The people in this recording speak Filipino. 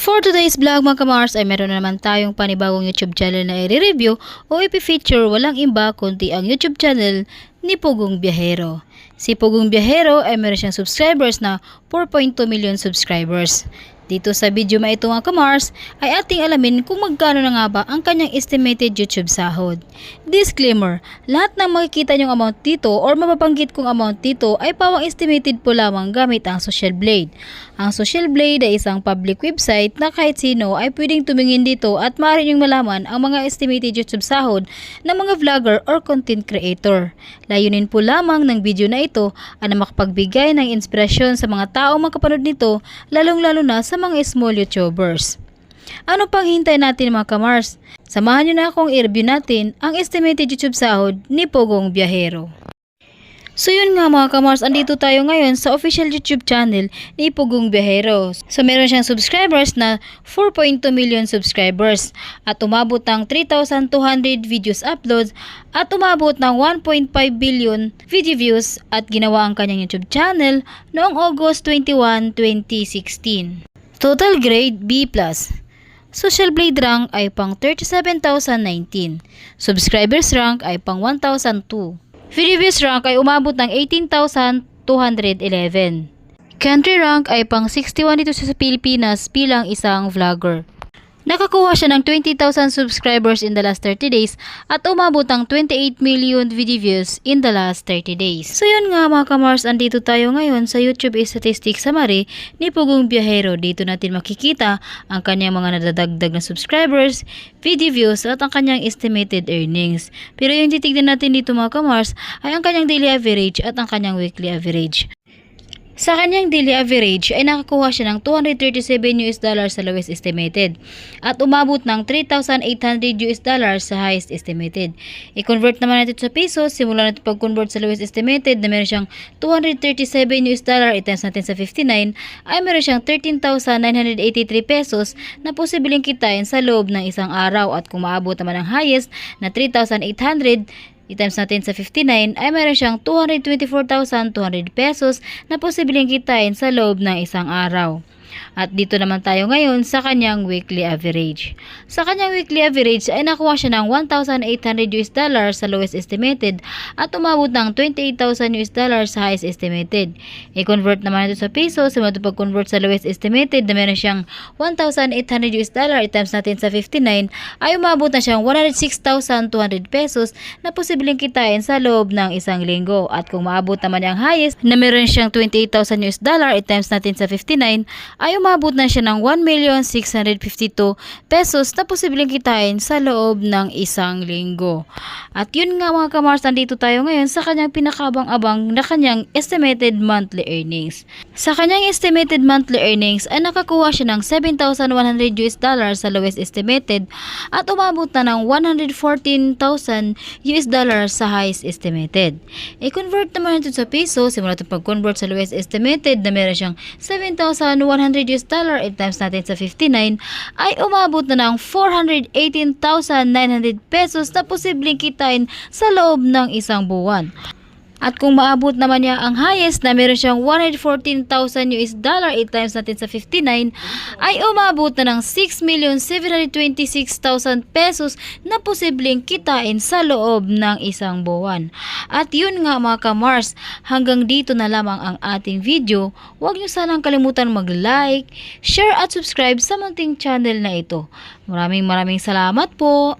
For today's vlog mga kamars ay meron na naman tayong panibagong YouTube channel na i-review o i-feature walang iba kundi ang YouTube channel ni Pugong Biyahero. Si Pugong Biyahero ay meron siyang subscribers na 4.2 million subscribers. Dito sa video na ito mga kamars ay ating alamin kung magkano na nga ba ang kanyang estimated YouTube sahod. Disclaimer, lahat ng makikita nyong amount dito or mapapanggit kong amount dito ay pawang estimated po lamang gamit ang Social Blade. Ang Social Blade ay isang public website na kahit sino ay pwedeng tumingin dito at maaari nyong malaman ang mga estimated YouTube sahod ng mga vlogger or content creator. Layunin po lamang ng video na ito ay na makapagbigay ng inspirasyon sa mga taong makapanood nito, lalong-lalo na sa mga small YouTubers. Ano pang hintay natin mga kamars? Samahan nyo na akong i-review natin ang estimated YouTube sahod ni Pugong Biyahero. So yun nga mga kamars, andito tayo ngayon sa official YouTube channel ni Pugong Biyahero. So meron siyang subscribers na 4.2 million subscribers at umabot ng 3,200 videos uploads at umabot ng 1.5 billion video views at ginawa ang kanyang YouTube channel noong August 21, 2016. Total grade B+. Social Blade rank ay pang 37,019. Subscribers rank ay pang 1,002. Video views rank ay umabot ng 18,211. Country rank ay pang 61 dito sa Pilipinas bilang isang vlogger. Nakakuha siya ng 20,000 subscribers in the last 30 days at umabot ng 28 million video views in the last 30 days. So yun nga mga kamars, andito tayo ngayon sa YouTube Statistics Summary ni Pugong Biyahero. Dito natin makikita ang kanyang mga nadadagdag na subscribers, video views at ang kanyang estimated earnings. Pero yung titignan natin dito mga kamars ay ang kanyang daily average at ang kanyang weekly average. Sa kanyang daily average ay nakakuha siya ng $237 sa lowest estimated at umabot ng $3,800 sa highest estimated. I-convert naman natin sa pesos, simulan natin pag-convert sa lowest estimated na meron siyang $237 i-times natin sa 59 ay meron siyang 13,983 pesos na posibleng kitain sa loob ng isang araw at kung maabot naman ang highest na 3,800 i-times natin sa 59 ay meron siyang 224,200 pesos na posibleng kitain sa loob ng isang araw. At dito naman tayo ngayon sa kanyang weekly average. Sa kanyang weekly average ay nakuha siya ng $1,800 sa lowest estimated at umabot ng $28,000 sa highest estimated. I-convert naman ito sa peso, simula ito pag-convert sa lowest estimated na meron siyang $1,800 i-times natin sa 59 ay umabot na siyang 106,200 pesos na posibleng kitain sa loob ng isang linggo. At kung maabot naman yung highest na meron siyang $28,000 i-times natin sa 59 ay umabot na siya ng 1,652 pesos na posibleng kitain sa loob ng isang linggo. At yun nga mga kamars, nandito tayo ngayon sa kanyang pinakabang-abang na kanyang estimated monthly earnings. Sa kanyang estimated monthly earnings ay nakakuha siya ng $7,100 sa lowest estimated at umabot na ng $114,000 sa highest estimated. I-convert naman ito sa peso, simula ito pag-convert sa lowest estimated na meron siyang $7,100 i-times natin sa 59 ay umabot na ng 418,900 pesos na posibleng kitain sa loob ng isang buwan. At kung maabot naman niya ang highest na meron siyang $114,000 i-times natin sa 59 ay umabot na ng 6,726,000 pesos na posibleng kitain sa loob ng isang buwan. At yun nga mga kamars, hanggang dito na lamang ang ating video. Huwag niyo sanang kalimutan mag-like, share at subscribe sa munting channel na ito. Maraming salamat po!